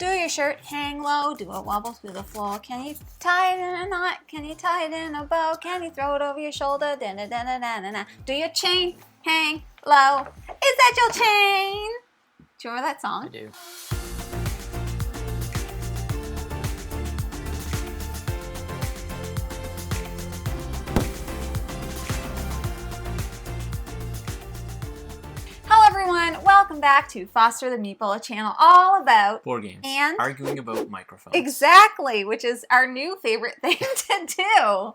Do your shirt hang low? Do it wobble through the floor? Can you tie it in a knot? Can you tie it in a bow? Can you throw it over your shoulder? Da-da-da-da-da-da. Do your chain hang low? Is that your chain? Do you remember that song? I do. Everyone, welcome back to Foster the Meeple, a channel all about board games and arguing about microphones. Exactly, which is our new favorite thing to do.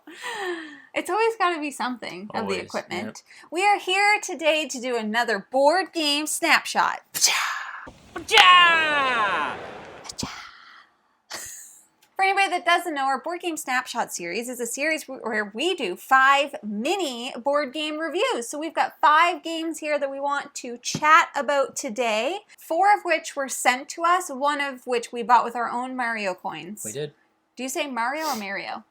It's always got to be something of the equipment. Yep. We are here today to do another board game snapshot. For anybody that doesn't know, our Board Game Snapshot series is a series where we do 5 mini board game reviews. So we've got 5 games here that we want to chat about today, 4 of which were sent to us, 1 of which we bought with our own Mario coins. We did. Do you say Mario or Mario?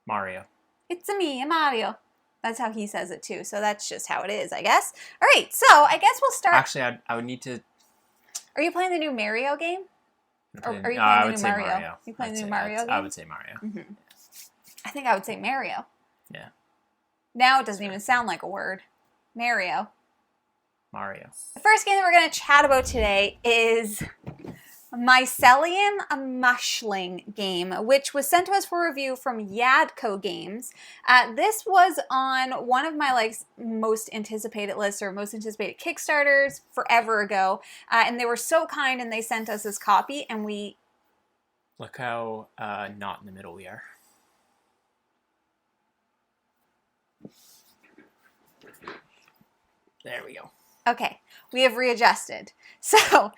Mario. It's a me, a Mario. That's how he says it too, so that's just how it is, I guess. All right, so I guess we'll start. Actually, I would need to... Are you playing the new Mario game? Or are you playing the new Mario? You playing the new Mario game? I would say Mario. Mm-hmm. I think I would say Mario. Yeah. Now it doesn't even sound like a word. Mario. The first game that we're going to chat about today is Mycelium, a Mushling game, which was sent to us for review from YadCo Games. This was on one of my most anticipated lists or most anticipated Kickstarters forever ago, and they were so kind and they sent us this copy, and we... Look how not in the middle we are. There we go. Okay, we have readjusted. So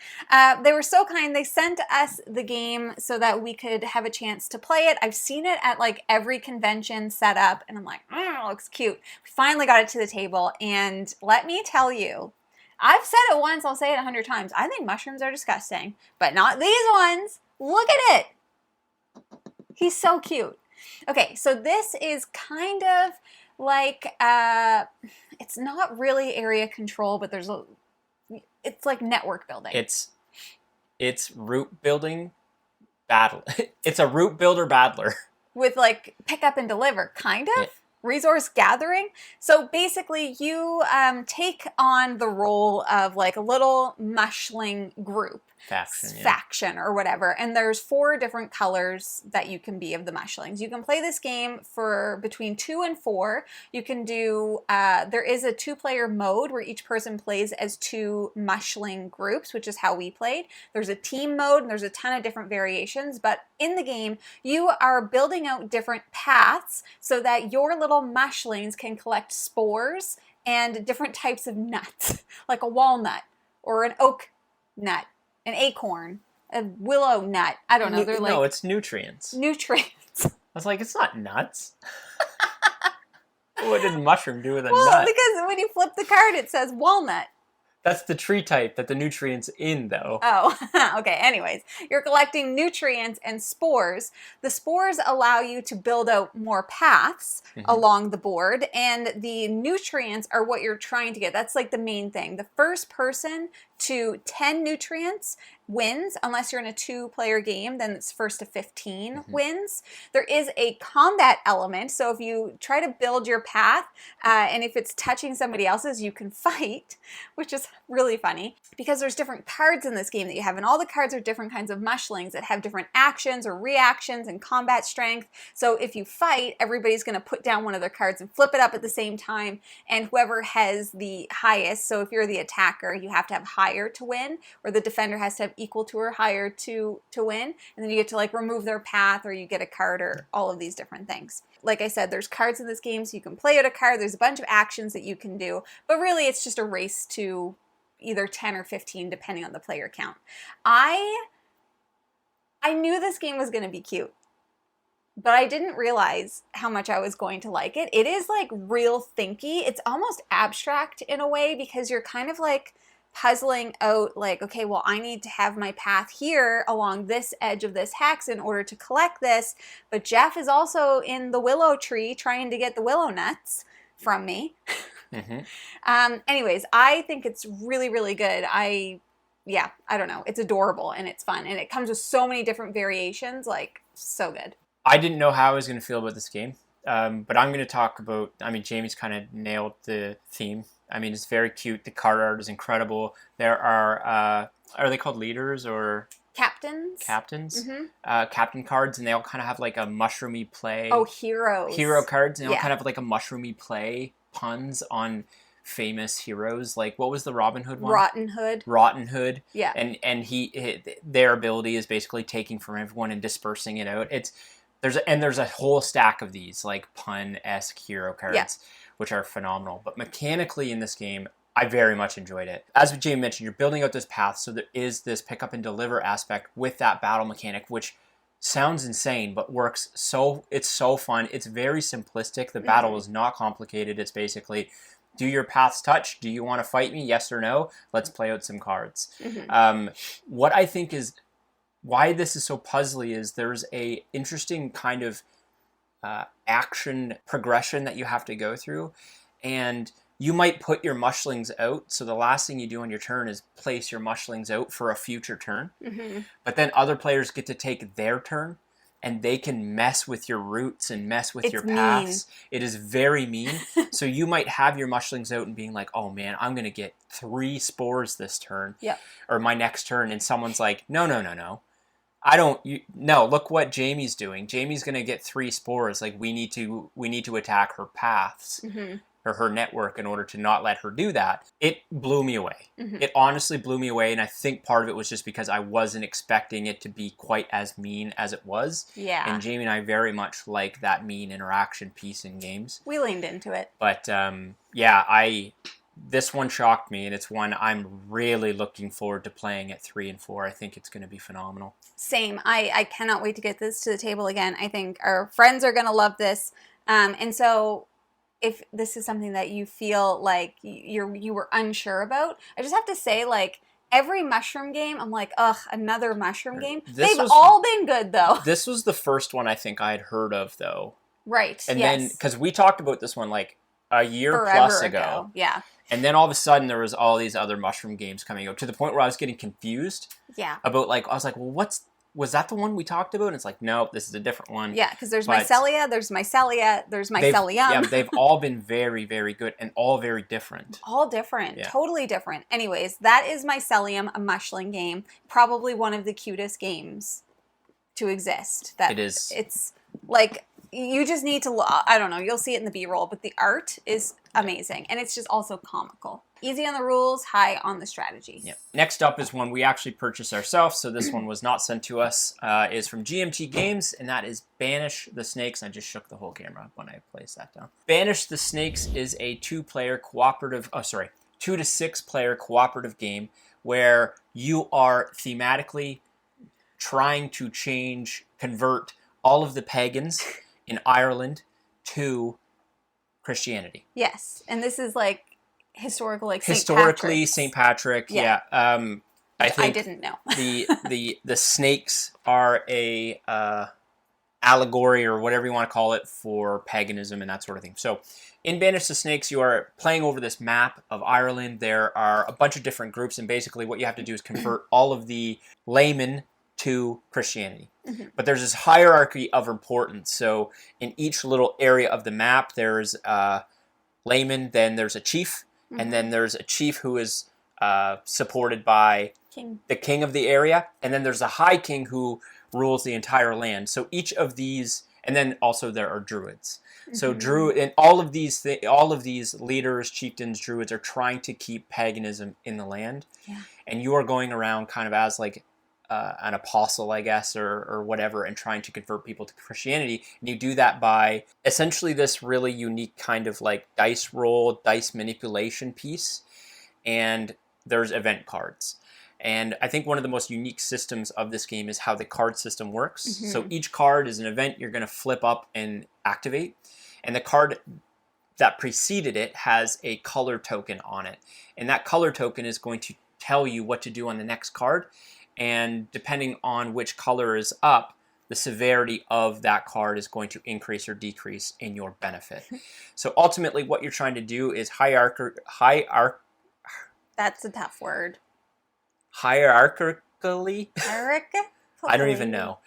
they were so kind. They sent us the game so that we could have a chance to play it. I've seen it at every convention set up, and I'm like, it looks cute. We finally got it to the table, and let me tell you, I've said it once, I'll say it 100 times. I think mushrooms are disgusting, but not these ones. Look at it. He's so cute. Okay, so this is kind of like, it's not really area control, but it's like network building. It's root building battle. It's a root builder battler. With pick up and deliver, kind of. Yeah. Resource gathering. So basically you take on the role of a little mushling group. Faction or whatever. And there's 4 different colors that you can be of the mushlings. You can play this game for between 2 and 4. You can do, there is a 2-player mode where each person plays as 2 mushling groups, which is how we played. There's a team mode and there's a ton of different variations, but in the game, you are building out different paths so that your little mushlings can collect spores and different types of nuts, like a walnut or an oak nut. An acorn, a willow nut. I don't know. They're no, it's nutrients. Nutrients. I was like, it's not nuts. What did mushroom do with a nut? Well, because when you flip the card, it says walnut. That's the tree type that the nutrients in, though. Oh, okay. Anyways, you're collecting nutrients and spores. The spores allow you to build out more paths along the board, and the nutrients are what you're trying to get. That's the main thing. The first person to 10 nutrients wins. Unless you're in a 2-player game, then it's first to 15 wins. There is a combat element, so if you try to build your path, and if it's touching somebody else's, you can fight, which is really funny, because there's different cards in this game that you have, and all the cards are different kinds of mushlings that have different actions or reactions and combat strength. So if you fight, everybody's going to put down one of their cards and flip it up at the same time, and whoever has the highest, so if you're the attacker, you have to have higher to win, or the defender has to have equal to or higher to win, and then you get to remove their path, or you get a card, or all of these different things. Like I said, there's cards in this game, so you can play out a card. There's a bunch of actions that you can do, but really it's just a race to either 10 or 15 depending on the player count. I knew this game was going to be cute, but I didn't realize how much I was going to like it. It is real thinky. It's almost abstract in a way, because you're kind of puzzling out okay, well, I need to have my path here along this edge of this hex in order to collect this, but Jeff is also in the willow tree trying to get the willow nuts from me. Anyways, I think it's really, really good. yeah, I don't know. It's adorable and it's fun. And it comes with so many different variations. Like, so good. I didn't know how I was going to feel about this game. But I'm going to talk about, I mean, Jamie's kind of nailed the theme. I mean, it's very cute. The card art is incredible. There are they called leaders or? Captains. Captain cards, and they all kind of have like a mushroomy play. Oh, heroes. Hero cards, and they all kind of have like a mushroomy play puns on famous heroes. Like, what was the Robin Hood one? Rotten Hood. Yeah. And their ability is basically taking from everyone and dispersing it out. There's a whole stack of these like pun-esque hero cards, which are phenomenal. But mechanically in this game, I very much enjoyed it. As Jamie mentioned, you're building out this path, so there is this pick up and deliver aspect with that battle mechanic, which sounds insane, but works it's so fun. It's very simplistic. The battle is not complicated. It's basically, do your paths touch? Do you want to fight me? Yes or no? Let's play out some cards. What I think is why this is so puzzly is there's a interesting kind of action progression that you have to go through, and you might put your mushlings out, so the last thing you do on your turn is place your mushlings out for a future turn. But then other players get to take their turn, and they can mess with your roots and mess with your paths. It is very mean. So you might have your mushlings out and being like, oh man, I'm going to get 3 spores this turn, or my next turn, and someone's like, no. No, look what Jamie's doing. Jamie's going to get 3 spores. Like, we need to attack her paths. Or her network in order to not let her do that. It blew me away. It honestly blew me away, and I think part of it was just because I wasn't expecting it to be quite as mean as it was. Yeah. And Jamie and I very much like that mean interaction piece in games. We leaned into it. But this one shocked me, and it's one I'm really looking forward to playing at 3 and 4. I think it's going to be phenomenal. Same. I cannot wait to get this to the table again. I think our friends are going to love this. And so if this is something that you feel like you were unsure about, I just have to say, like, every mushroom game, I'm like, ugh, another mushroom game. They've all been good, though. This was the first one I think I had heard of, though. Right, and then, because we talked about this one, like, a year plus ago. Yeah. And then all of a sudden, there was all these other mushroom games coming out, to the point where I was getting confused. Yeah. About, like, I was like, well, was that the one we talked about? And it's like, no, this is a different one. Yeah, because there's Mycelia, there's Mycelium. Yeah, they've all been very, very good and all very different. All different. Yeah. Totally different. Anyways, that is Mycelium, a mushling game. Probably one of the cutest games to exist. It is. It's like, you just need to, I don't know, you'll see it in the B-roll, but the art is amazing. And it's just also comical. Easy on the rules, high on the strategy. Yeah. Next up is one we actually purchased ourselves, so this one was not sent to us. Is from GMT Games, and that is Banish the Snakes. I just shook the whole camera when I placed that down. Banish the Snakes is a 2 to 6 player cooperative game where you are thematically trying to convert all of the pagans in Ireland to Christianity. Yes, and this is like historical, like historically St. Patrick. Yeah. I think I didn't know. the snakes are a allegory, or whatever you want to call it, for paganism and that sort of thing. So in Banish the Snakes, you are playing over this map of Ireland. There are a bunch of different groups, and basically what you have to do is convert all of the laymen to Christianity. But there's this hierarchy of importance. So in each little area of the map, there's a layman, then there's a chief, and then there's a chief who is supported by the king of the area, and then there's a high king who rules the entire land. So each of these, and then also there are druids. So and all of these leaders, chieftains, druids are trying to keep paganism in the land. Yeah. And you are going around kind of as like an apostle, I guess, or whatever, and trying to convert people to Christianity. And you do that by essentially this really unique kind of like dice manipulation piece. And there's event cards. And I think one of the most unique systems of this game is how the card system works. So each card is an event you're going to flip up and activate. And the card that preceded it has a color token on it. And that color token is going to tell you what to do on the next card. And depending on which color is up, the severity of that card is going to increase or decrease in your benefit. So ultimately what you're trying to do is That's a tough word. hierarchically. I don't even know.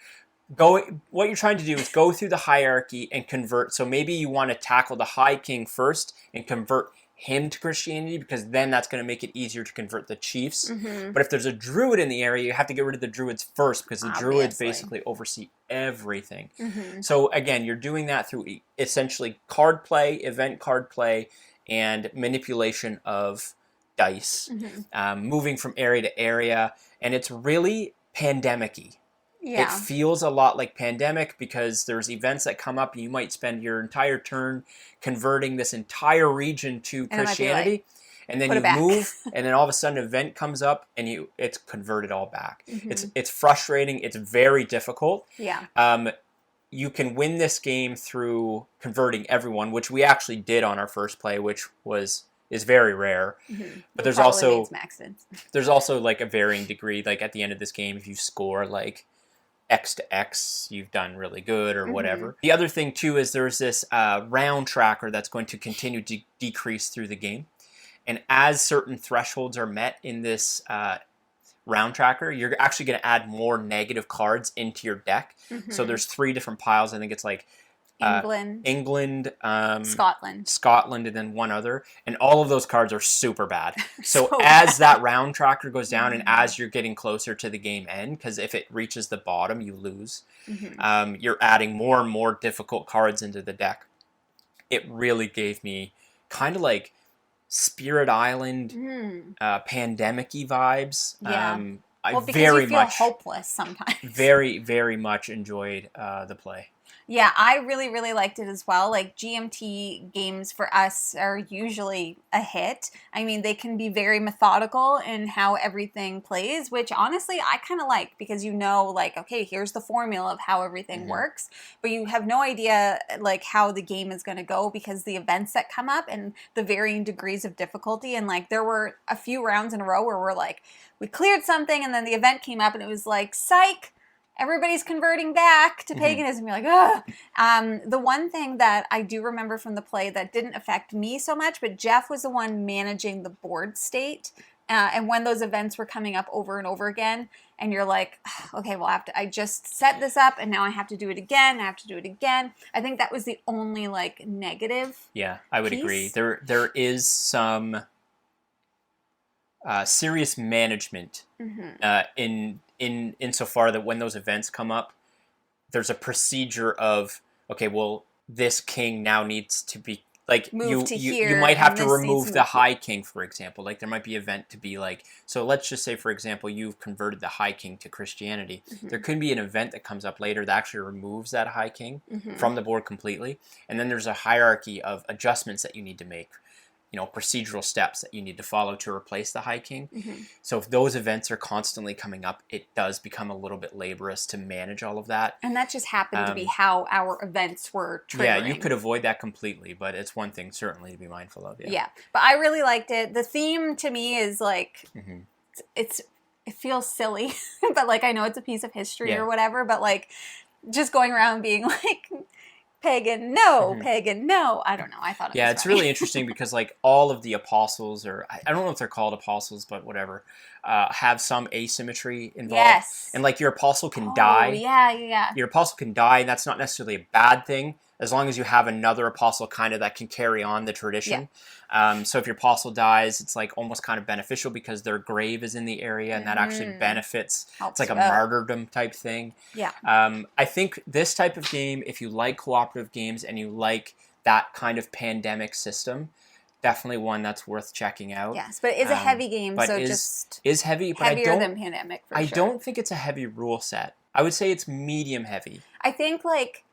What you're trying to do is go through the hierarchy and convert. So maybe you want to tackle the High King first and convert him to Christianity, because then that's going to make it easier to convert the chiefs. But if there's a druid in the area, you have to get rid of the druids first, because the druids basically oversee everything. So again, you're doing that through essentially card play, event card play, and manipulation of dice, moving from area to area, and it's really pandemic-y. Yeah. It feels a lot like Pandemic, because there's events that come up and you might spend your entire turn converting this entire region to Christianity, and then you move, and then all of a sudden an event comes up and it's converted all back. It's frustrating. It's very difficult. Yeah. You can win this game through converting everyone, which we actually did on our first play, which is very rare. But there's also like a varying degree. Like at the end of this game, if you score like X to X, you've done really good or whatever. The other thing too is there's this round tracker that's going to continue to decrease through the game. And as certain thresholds are met in this round tracker, you're actually going to add more negative cards into your deck. So there's 3 different piles. I think it's like England, Scotland, and then one other. And all of those cards are super bad. So as that round tracker goes down and as you're getting closer to the game end, because if it reaches the bottom, you lose, you're adding more and more difficult cards into the deck. It really gave me kind of like Spirit Island, pandemic-y vibes. Yeah. Because you feel hopeless sometimes. Very, very much enjoyed the play. Yeah, I really, really liked it as well. Like, GMT games for us are usually a hit. I mean, they can be very methodical in how everything plays, which honestly I kind of like, because you know, like, okay, here's the formula of how everything works, but you have no idea like how the game is going to go, because the events that come up and the varying degrees of difficulty. And like, there were a few rounds in a row where we're like, we cleared something and then the event came up and it was like, psych! Everybody's converting back to paganism. You're like, ugh. The one thing that I do remember from the play that didn't affect me so much, but Jeff was the one managing the board state. And when those events were coming up over and over again, and you're like, okay, well, I just set this up and now I have to do it again. I have to do it again. I think that was the only like negative. Yeah, I would agree. There is some serious management insofar that when those events come up, there's a procedure of, okay, well, this king now needs to be like, you might have to remove the High King, for example. Like, there might be an event to be like, so let's just say, for example, you've converted the High King to Christianity. There could be an event that comes up later that actually removes that High King from the board completely. And then there's a hierarchy of adjustments that you need to make. You know, procedural steps that you need to follow to replace the High King. So if those events are constantly coming up, it does become a little bit laborious to manage all of that. And that just happened to be how our events were triggering. Yeah, you could avoid that completely, but it's one thing certainly to be mindful of. Yeah, but I really liked it. The theme to me is like, it feels silly, but like, I know it's a piece of history or whatever, but like, just going around being like, pagan, no, pagan, no. I don't know. I thought it was it's really interesting because like all of the apostles, or I don't know if they're called apostles, but whatever, have some asymmetry involved. Yes. And like your apostle can die. Yeah. Your apostle can die, and that's not necessarily a bad thing, as long as you have another apostle kind of that can carry on the tradition. So if your apostle dies, it's like almost kind of beneficial because their grave is in the area, and that actually benefits. It's like a martyrdom type thing. Yeah. I think this type of game, if you like cooperative games and you like that kind of pandemic system, definitely one that's worth checking out. Yes, but it is a heavy game, so is heavy, but heavier than Pandemic for sure. I don't think it's a heavy rule set. I would say it's medium heavy. I think like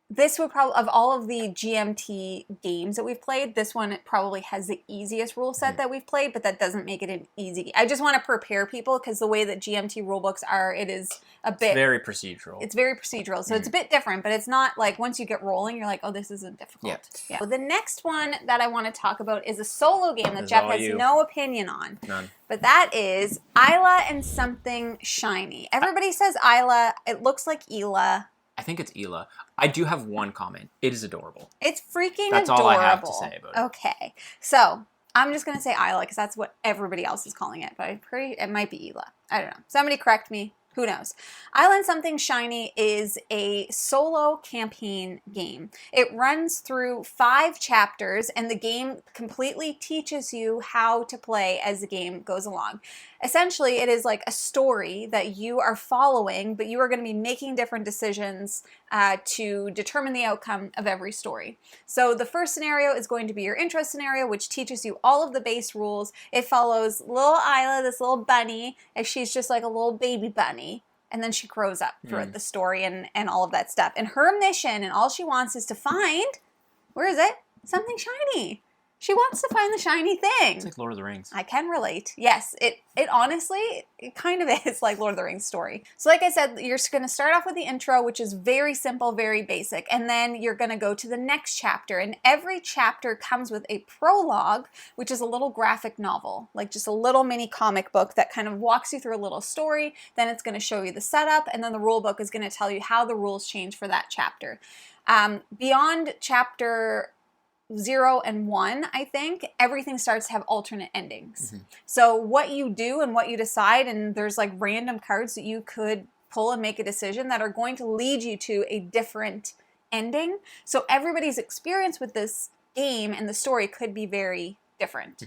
this would probably, of all of the GMT games that we've played, this one probably has the easiest rule set that we've played, but that doesn't make it an easy. I just want to prepare people because the way that GMT rulebooks are, it is a bit... It's very procedural. It's very procedural, so it's a bit different, but it's not like once you get rolling, you're like, oh, this isn't difficult. Yeah. So the next one that I want to talk about is a solo game that Jeff has no opinion on. None. But that is Eila and Something Shiny. Everybody says Eila. It looks like Eila. I think it's Eila. I do have one comment. It is adorable. It's freaking adorable. That's all I have to say about it. Okay. So, I'm just going to say Eila because that's what everybody else is calling it. But it might be Eila. I don't know. Somebody correct me. Who knows? Eila and Something Shiny is a solo campaign game. It runs through 5 chapters, and the game completely teaches you how to play as the game goes along. Essentially, it is like a story that you are following, but you are going to be making different decisions to determine the outcome of every story. So the first scenario is going to be your intro scenario, which teaches you all of the base rules. It follows little Eila, this little bunny, and she's just like a little baby bunny. And then she grows up throughout the story and all of that stuff. And her mission and all she wants is to find, where is it? Something shiny. She wants to find the shiny thing. It's like Lord of the Rings. I can relate. Yes, it honestly, it kind of is like Lord of the Rings story. So like I said, you're going to start off with the intro, which is very simple, very basic. And then you're going to go to the next chapter. And every chapter comes with a prologue, which is a little graphic novel, like just a little mini comic book that kind of walks you through a little story. Then it's going to show you the setup. And then the rule book is going to tell you how the rules change for that chapter. Beyond chapter 0 and 1, I think, everything starts to have alternate endings. So what you do and what you decide, and there's like random cards that you could pull and make a decision that are going to lead you to a different ending. So everybody's experience with this game and the story could be very different.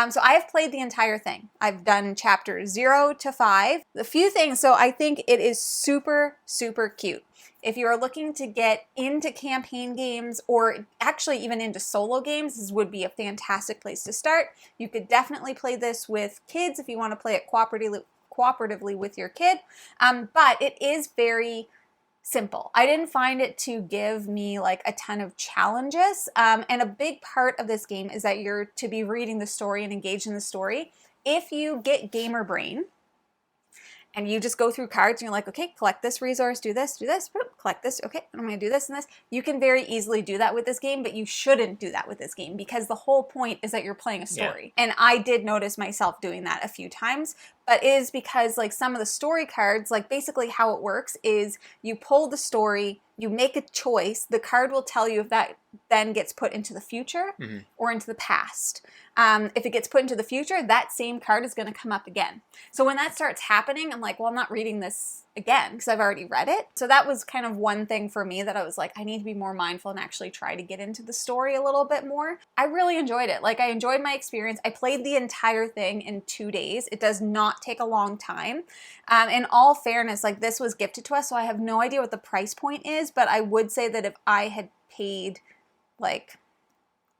So I have played the entire thing. I've done chapters 0 to 5. A few things, so I think it is super, super cute. If you are looking to get into campaign games or actually even into solo games, this would be a fantastic place to start. You could definitely play this with kids if you want to play it cooperatively with your kid. But it is very simple. I didn't find it to give me like a ton of challenges. And a big part of this game is that you're to be reading the story and engaged in the story. If you get gamer brain, and you just go through cards and you're like, okay, collect this resource, do this, collect this, okay, I'm going to do this and this. You can very easily do that with this game, but you shouldn't do that with this game because the whole point is that you're playing a story. Yeah. And I did notice myself doing that a few times, but it is because like some of the story cards, like basically how it works is you pull the story, you make a choice, the card will tell you if that then gets put into the future or into the past. If it gets put into the future, that same card is going to come up again. So when that starts happening, I'm like, well, I'm not reading this again because I've already read it. So that was kind of one thing for me that I was like, I need to be more mindful and actually try to get into the story a little bit more. I really enjoyed it. Like I enjoyed my experience. I played the entire thing in 2 days. It does not take a long time. In all fairness, like this was gifted to us, so I have no idea what the price point is, but I would say that if I had paid like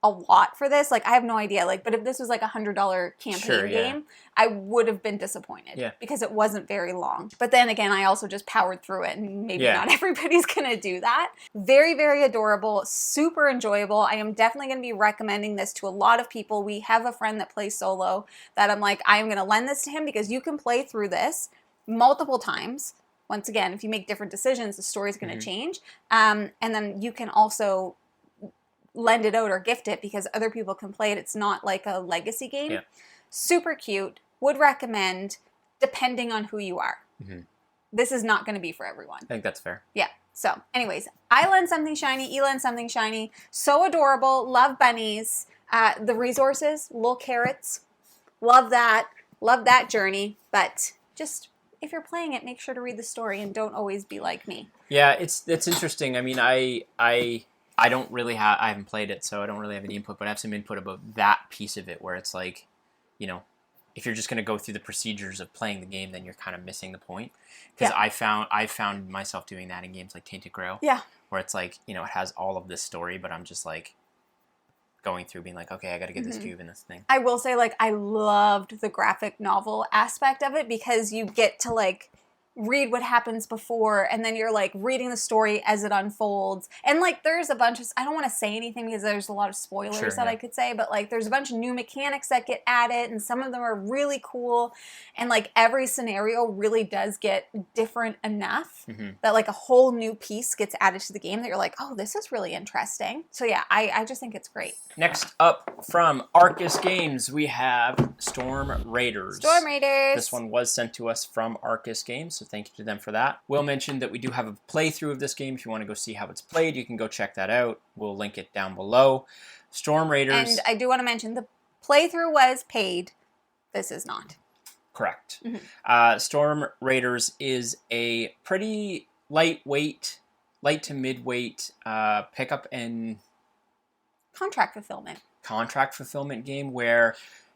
a lot for this, like I have no idea, like, but if this was like $100 campaign game, I would have been disappointed because it wasn't very long. But then again, I also just powered through it, and maybe not everybody's gonna do that. Very, very adorable, super enjoyable. I am definitely gonna be recommending this to a lot of people. We have a friend that plays solo that I'm like, I'm gonna lend this to him because you can play through this multiple times. Once again, if you make different decisions, the story's gonna change. And then you can also lend it out or gift it because other people can play it. It's not like a legacy game. Super cute. Would recommend depending on who you are. This is not going to be for everyone. I think that's fair. Yeah. So anyways, Eila and Something Shiny, Eila and Something Shiny. So adorable. Love bunnies. The resources, little carrots. Love that. Love that journey. But just if you're playing it, make sure to read the story and don't always be like me. Yeah, it's interesting. I mean, I don't really have, I haven't played it, so I don't really have any input, but I have some input about that piece of it where it's like, you know, if you're just going to go through the procedures of playing the game, then you're kind of missing the point. Because I found myself doing that in games like Tainted Grail. Yeah. Where it's like, you know, it has all of this story, but I'm just like going through being like, okay, I got to get this cube and this thing. I will say, like, I loved the graphic novel aspect of it because you get to, like, read what happens before, and then you're like reading the story as it unfolds. And like there's a bunch of, I don't want to say anything because there's a lot of spoilers I could say, but like there's a bunch of new mechanics that get added, and some of them are really cool. And like every scenario really does get different enough that like a whole new piece gets added to the game that you're like, oh, this is really interesting. So yeah, I just think it's great. Next up from Arkus Games, we have Storm Raiders. Storm Raiders. This one was sent to us from Arkus Games, so thank you to them for that. Will mention that we do have a playthrough of this game. If you want to go see how it's played, you can go check that out. We'll link it down below. Storm Raiders. And I do want to mention playthrough was paid. This is not. Correct. Mm-hmm. Storm Raiders is a pretty light to mid-weight pickup and Contract fulfillment game where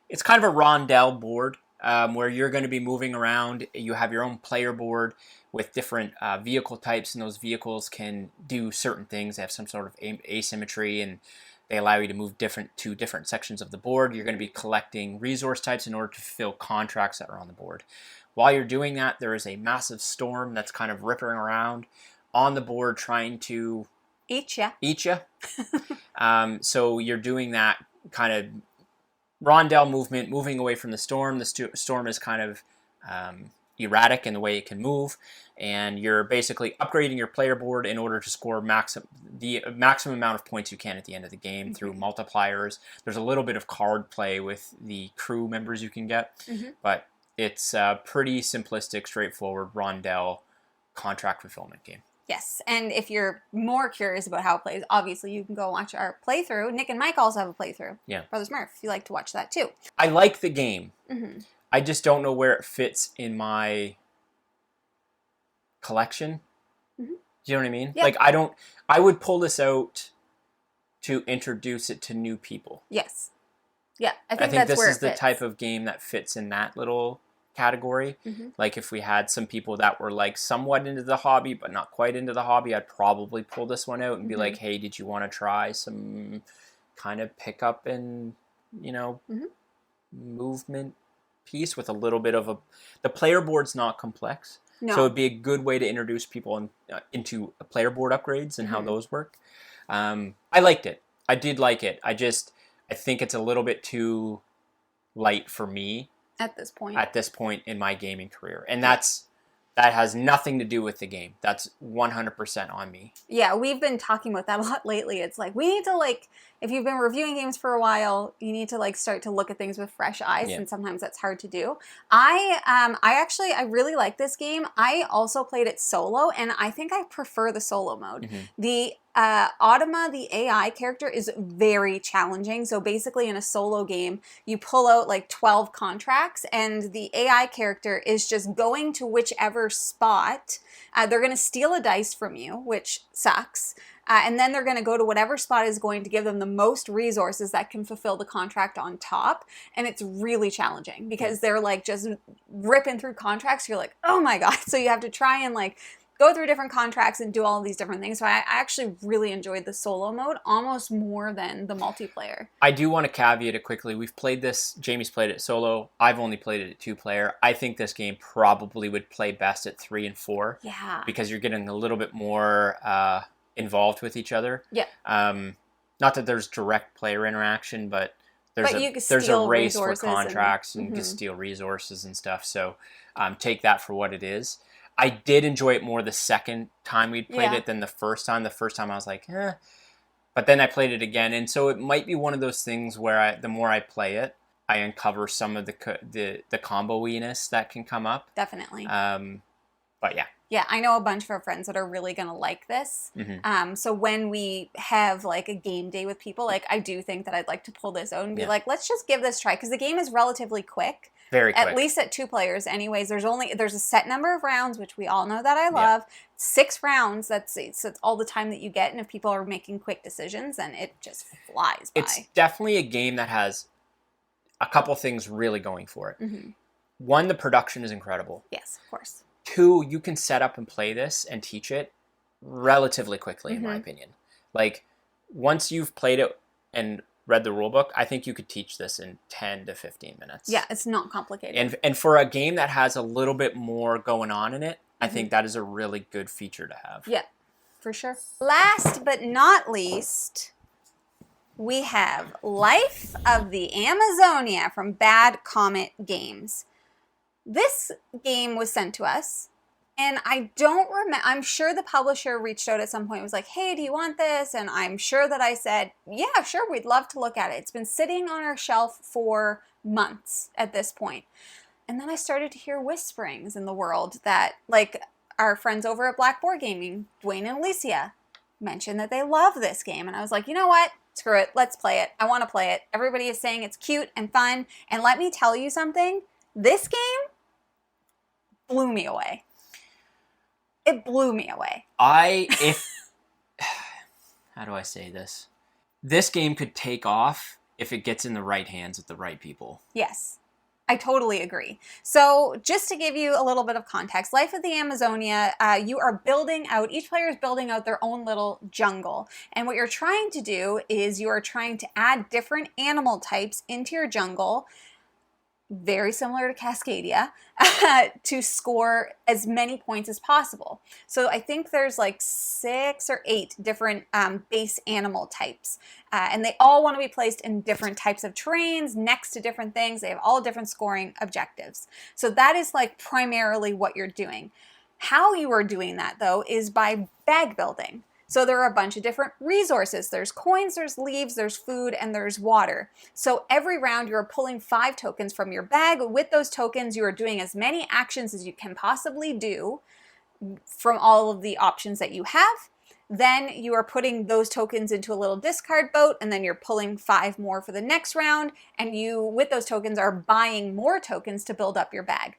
it's kind of a rondel board where you're going to be moving around. You have your own player board with different vehicle types, and those vehicles can do certain things. They have some sort of asymmetry, and they allow you to move to different sections of the board. You're going to be collecting resource types in order to fulfill contracts that are on the board. While you're doing that, there is a massive storm that's kind of ripping around on the board trying to eat ya. So you're doing that kind of rondel movement, moving away from the storm. The storm is kind of erratic in the way it can move, and you're basically upgrading your player board in order to score the maximum amount of points you can at the end of the game through multipliers. There's a little bit of card play with the crew members you can get, but it's a pretty simplistic, straightforward rondel contract fulfillment game. Yes, and if you're more curious about how it plays, obviously you can go watch our playthrough. Nick and Mike also have a playthrough. Yeah. Brothers Murph, if you like to watch that too. I like the game. I just don't know where it fits in my collection. Do you know what I mean? Yeah. Like, I would pull this out to introduce it to new people. Yes. Yeah, I think this where is it the fits. type of game that fits in that little category. Like, if we had some people that were like somewhat into the hobby but not quite into the hobby, I'd probably pull this one out and be like, hey, did you want to try some kind of pickup and movement piece with a little bit of the player board's not complex, so it'd be a good way to introduce people into player board upgrades and how those work. I liked it. I did like it. I think it's a little bit too light for me at this point in my gaming career, and that has nothing to do with the game. That's 100% on me. Yeah, we've been talking about that a lot lately. It's like, we need to, if you've been reviewing games for a while, you need to start to look at things with fresh eyes, and sometimes that's hard to do. I really like this game. I also played it solo, and I think I prefer the solo mode. The Automa, the AI character, is very challenging. So basically in a solo game, you pull out 12 contracts, and the AI character is just going to whichever spot. They're going to steal a dice from you, which sucks. And then they're going to go to whatever spot is going to give them the most resources that can fulfill the contract on top. And it's really challenging because they're just ripping through contracts. You're like, oh my God. So you have to try and go through different contracts and do all of these different things. So I actually really enjoyed the solo mode almost more than the multiplayer. I do want to caveat it quickly. We've played this. Jamie's played it solo. I've only played it at 2-player. I think this game probably would play best at 3 and 4. Yeah. Because you're getting a little bit more involved with each other. Yeah. Not that there's direct player interaction, but there's a race for contracts and you can steal resources and stuff. So take that for what it is. I did enjoy it more the second time we'd played it than the first time. The first time I was like, eh. But then I played it again. And so it might be one of those things where the more I play it, I uncover some of the combo-iness that can come up. Definitely. But yeah. Yeah, I know a bunch of our friends that are really going to like this. So when we have a game day with people, I do think that I'd like to pull this out and be let's just give this a try. Because the game is relatively quick. Very quick. At least at 2 players. Anyways, there's a set number of rounds, which we all know that I love. 6 rounds, that's all the time that you get. And if people are making quick decisions, then it just flies by. It's definitely a game that has a couple things really going for it. One, the production is incredible. Yes, of course. 2, you can set up and play this and teach it relatively quickly, in my opinion. Once you've played it and read the rulebook, I think you could teach this in 10 to 15 minutes. Yeah, it's not complicated. And for a game that has a little bit more going on in it, I think that is a really good feature to have. Yeah, for sure. Last but not least, we have Life of the Amazonia from Bad Comet Games. This game was sent to us, and I don't remember. I'm sure the publisher reached out at some point and was like, hey, do you want this? And I'm sure that I said, yeah, sure, we'd love to look at it. It's been sitting on our shelf for months at this point. And then I started to hear whisperings in the world that, our friends over at Black Board Gaming, Dwayne and Alicia, mentioned that they love this game. And I was like, you know what? screw it, let's play it. I want to play it. Everybody is saying it's cute and fun. And let me tell you something. This game blew me away. It blew me away. How do I say this? This game could take off if it gets in the right hands with the right people. Yes, I totally agree. So just to give you a little bit of context, Life of the Amazonia, you are building out, each player is building out their own little jungle. And what you're trying to do is you are trying to add different animal types into your jungle, very similar to Cascadia, to score as many points as possible. So I think there's like 6 or 8 different base animal types. And they all want to be placed in different types of terrains, next to different things. They have all different scoring objectives. So that is like primarily what you're doing. How you are doing that, though, is by bag building. So there are a bunch of different resources. There's coins, there's leaves, there's food, and there's water. So every round you're pulling 5 tokens from your bag. With those tokens, you are doing as many actions as you can possibly do from all of the options that you have. Then you are putting those tokens into a little discard boat, and then you're pulling 5 more for the next round. And you, with those tokens, are buying more tokens to build up your bag.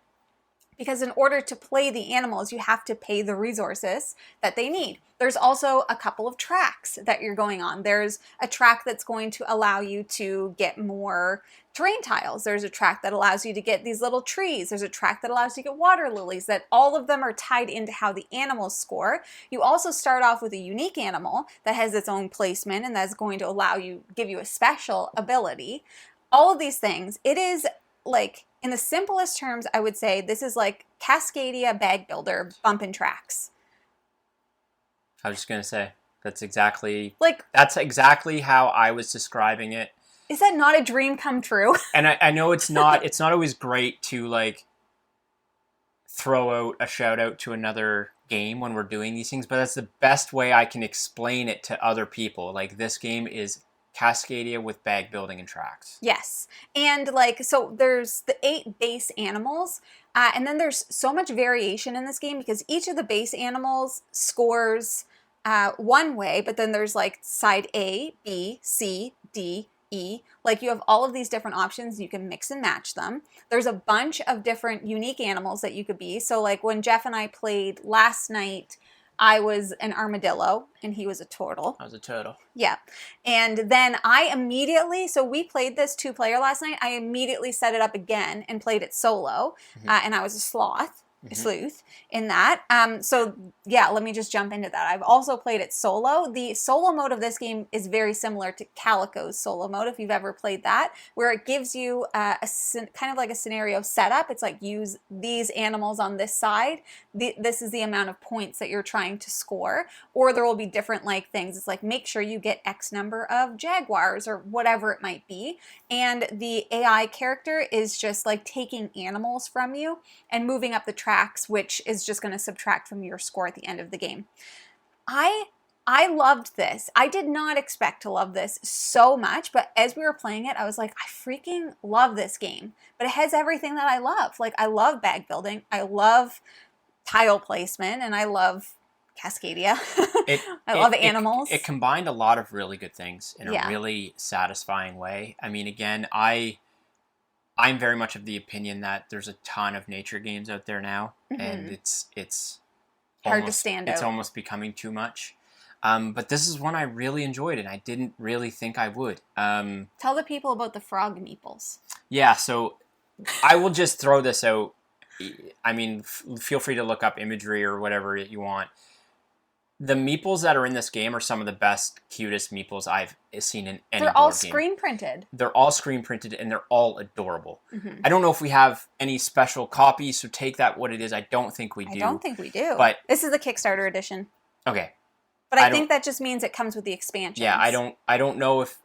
Because in order to play the animals, you have to pay the resources that they need. There's also a couple of tracks that you're going on. There's a track that's going to allow you to get more terrain tiles. There's a track that allows you to get these little trees. There's a track that allows you to get water lilies, that all of them are tied into how the animals score. You also start off with a unique animal that has its own placement and that's going to allow you, give you a special ability. All of these things, it is like, in the simplest terms, I would say this is like Cascadia Bag Builder bumping tracks. I was just going to say, that's exactly how I was describing it. Is that not a dream come true? And I know it's not always great to like throw out a shout out to another game when we're doing these things, but that's the best way I can explain it to other people. Like, this game is Cascadia with bag building and tracks. Yes. And like, so there's the 8 base animals, and then there's so much variation in this game because each of the base animals scores one way, but then there's like side A, B, C, D, E. Like, you have all of these different options. You can mix and match them. There's a bunch of different unique animals that you could be. So like when Jeff and I played last night, I was an armadillo and he was a turtle. I was a turtle. Yeah. And then I immediately, so we played this 2-player last night. I immediately set it up again and played it solo. And I was a sleuth in that. So yeah, let me just jump into that. I've also played it solo. The solo mode of this game is very similar to Calico's solo mode, if you've ever played that, where it gives you kind of like a scenario setup. It's like, use these animals on this side. This is the amount of points that you're trying to score. Or there will be different like things. It's like, make sure you get X number of jaguars or whatever it might be. And the AI character is just like taking animals from you and moving up the tracks, which is just going to subtract from your score at the end of the game. I loved this. I did not expect to love this so much, but as we were playing it, I was like, I freaking love this game. But it has everything that I love. Like, I love bag building, I love tile placement, and I love Cascadia. I love animals. It combined a lot of really good things in a really satisfying way. I mean, again, I'm very much of the opinion that there's a ton of nature games out there now, and it's hard to stand out. It's almost becoming too much. But this is one I really enjoyed, and I didn't really think I would. Tell the people about the frog meeples. Yeah, so I will just throw this out. I mean, feel free to look up imagery or whatever you want. The meeples that are in this game are some of the best, cutest meeples I've seen in any board game. They're all screen printed. They're all screen printed, and they're all adorable. I don't know if we have any special copies, so take that what it is. I don't think we do. I don't think we do. But this is the Kickstarter edition. Okay. But I think that just means it comes with the expansions. Yeah, I don't know if...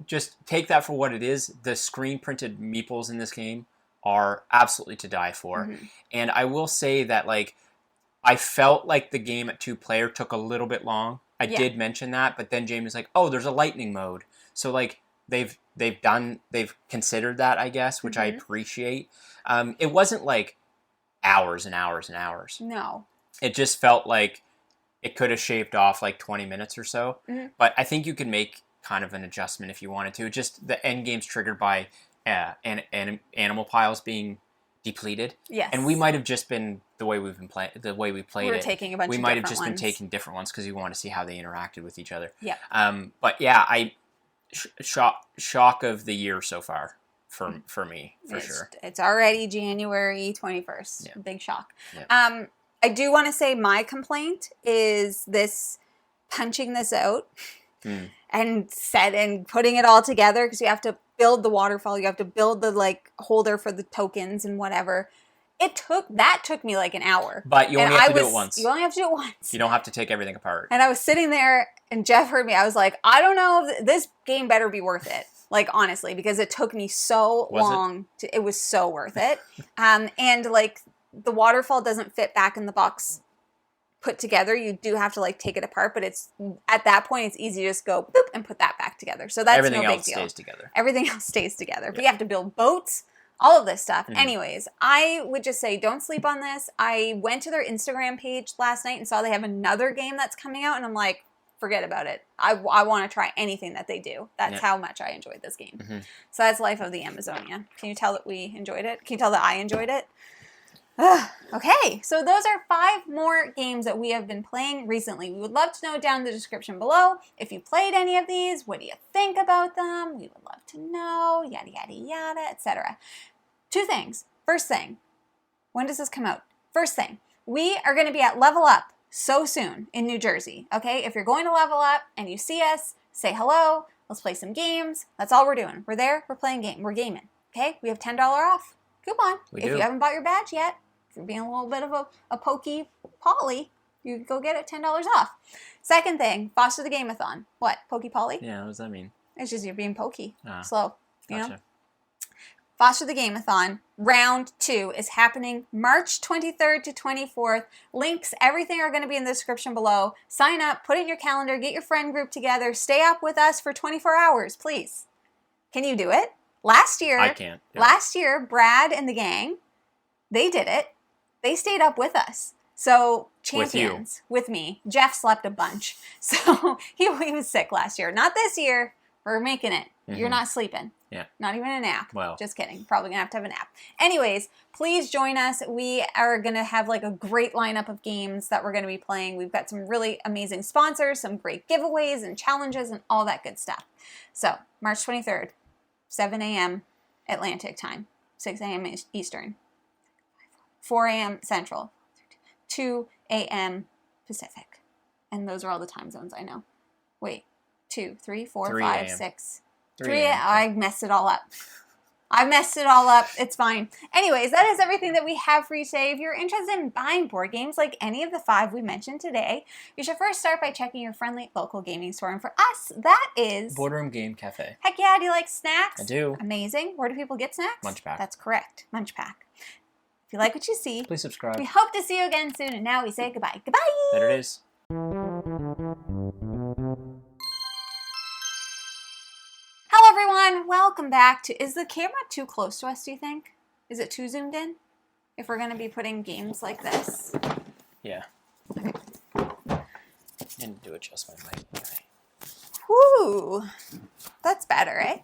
Just take that for what it is. The screen printed meeples in this game are absolutely to die for. And I will say that, like, I felt like the game at 2-player took a little bit long. I did mention that, but then James was like, "Oh, there's a lightning mode." So like they've considered that, I guess, which I appreciate. It wasn't like hours and hours and hours. No. It just felt like it could have shaved off like 20 minutes or so. But I think you can make kind of an adjustment if you wanted to. Just the end game's triggered by animal piles being depleted. Yes. And we might have just been the way we played We're it. taking a bunch we of might have different just ones. been taking different ones because we wanted to see how they interacted with each other. Yeah. But yeah, shock of the year so far for me, for sure. It's already January 21st. Yeah. Big shock. Yeah. I do want to say my complaint is this punching this out and putting it all together, because you have to build the waterfall, you have to build the like holder for the tokens and whatever. That took me like an hour. But you only have to do it once. You only have to do it once. You don't have to take everything apart. And I was sitting there, and Jeff heard me. I was like, I don't know if this game better be worth it. Like, honestly, because it took me so long. It was so worth it. And like the waterfall doesn't fit back in the box put together. You do have to like take it apart, but it's at that point it's easy to just go boop and put that back together. So that's everything no big else deal. stays together. Everything else stays together. Yeah. But you have to build boats, all of this stuff. Mm-hmm. Anyways, I would just say don't sleep on this. I went to their Instagram page last night and saw they have another game that's coming out, and I'm like, forget about it. I want to try anything that they do. That's how much I enjoyed this game. Mm-hmm. So that's Life of the Amazonia. Can you tell that we enjoyed it? Can you tell that I enjoyed it? Okay, so those are 5 more games that we have been playing recently. We would love to know down in the description below if you played any of these. What do you think about them? We would love to know, yada, yada, yada, etc. 2 things. First thing, when does this come out? First thing, we are going to be at Level Up so soon in New Jersey, okay? If you're going to Level Up and you see us, say hello, let's play some games. That's all we're doing. We're there, we're playing game, we're gaming, okay? We have $10 off coupon. If you haven't bought your badge yet, if you're being a little bit of a pokey Polly, you go get it $10 off. Second thing, Foster the Gameathon. What? Pokey Polly? Yeah, what does that mean? It's just you're being pokey. Slow. You Gotcha. know? Foster the Gameathon round 2 is happening March 23rd to 24th. Links, everything are going to be in the description below. Sign up, put it in your calendar, get your friend group together, stay up with us for 24 hours, please. Can you do it? Last year, I can't. Yeah. Last year, Brad and the gang, they did it. They stayed up with us. So, champions with me. Jeff slept a bunch. So, he was sick last year. Not this year. We're making it. Mm-hmm. You're not sleeping. Yeah. Not even a nap. Well. Just kidding. Probably going to have a nap. Anyways, please join us. We are going to have like a great lineup of games that we're going to be playing. We've got some really amazing sponsors, some great giveaways and challenges and all that good stuff. So, March 23rd, 7 a.m. Atlantic time, 6 a.m. Eastern, 4 a.m. Central, 2 a.m. Pacific. And those are all the time zones I know. Wait, 2, 3, 4, 5, 6. 3 a.m. I messed it all up. It's fine. Anyways, that is everything that we have for you today. If you're interested in buying board games like any of the 5 we mentioned today, you should first start by checking your friendly local gaming store. And for us, that is Boardroom Game Cafe. Heck yeah, do you like snacks? I do. Amazing. Where do people get snacks? Munch Pack. That's correct. Munch Pack. If you like what you see, please subscribe. We hope to see you again soon. And now we say goodbye. Goodbye. There it is. Hello everyone, welcome back to, is the camera too close to us, do you think? Is it too zoomed in? If we're going to be putting games like this? Yeah. And do adjust my mic. Whoo, that's better, eh?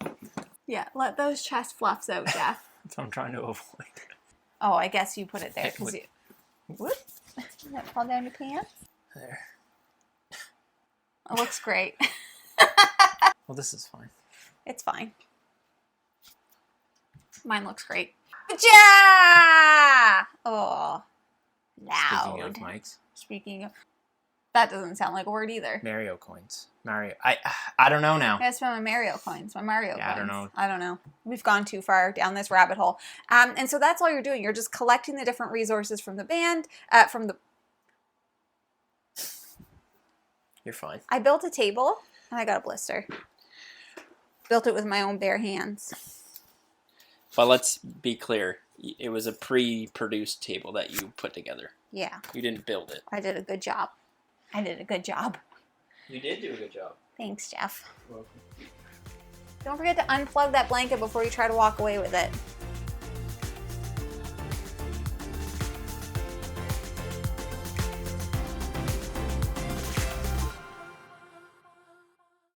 Yeah, let those chest fluffs out, Jeff. That's what I'm trying to avoid. Oh, I guess you put it there because you... Whoop. Does that fall down your pants? There. It looks great. Well, this is fine. It's fine. Mine looks great. Ja! Oh, loud. Speaking of mics. Speaking of... That doesn't sound like a word either. Mario coins. Mario. I don't know now. I gotta spend my Mario coins. My Mario coins. I don't know. I don't know. We've gone too far down this rabbit hole. And so that's all you're doing. You're just collecting the different resources from the band, You're fine. I built a table, and I got a blister. Built it with my own bare hands. But let's be clear. It was a pre-produced table that you put together. Yeah. You didn't build it. I did a good job. You did do a good job. Thanks, Jeff. You're welcome. Don't forget to unplug that blanket before you try to walk away with it.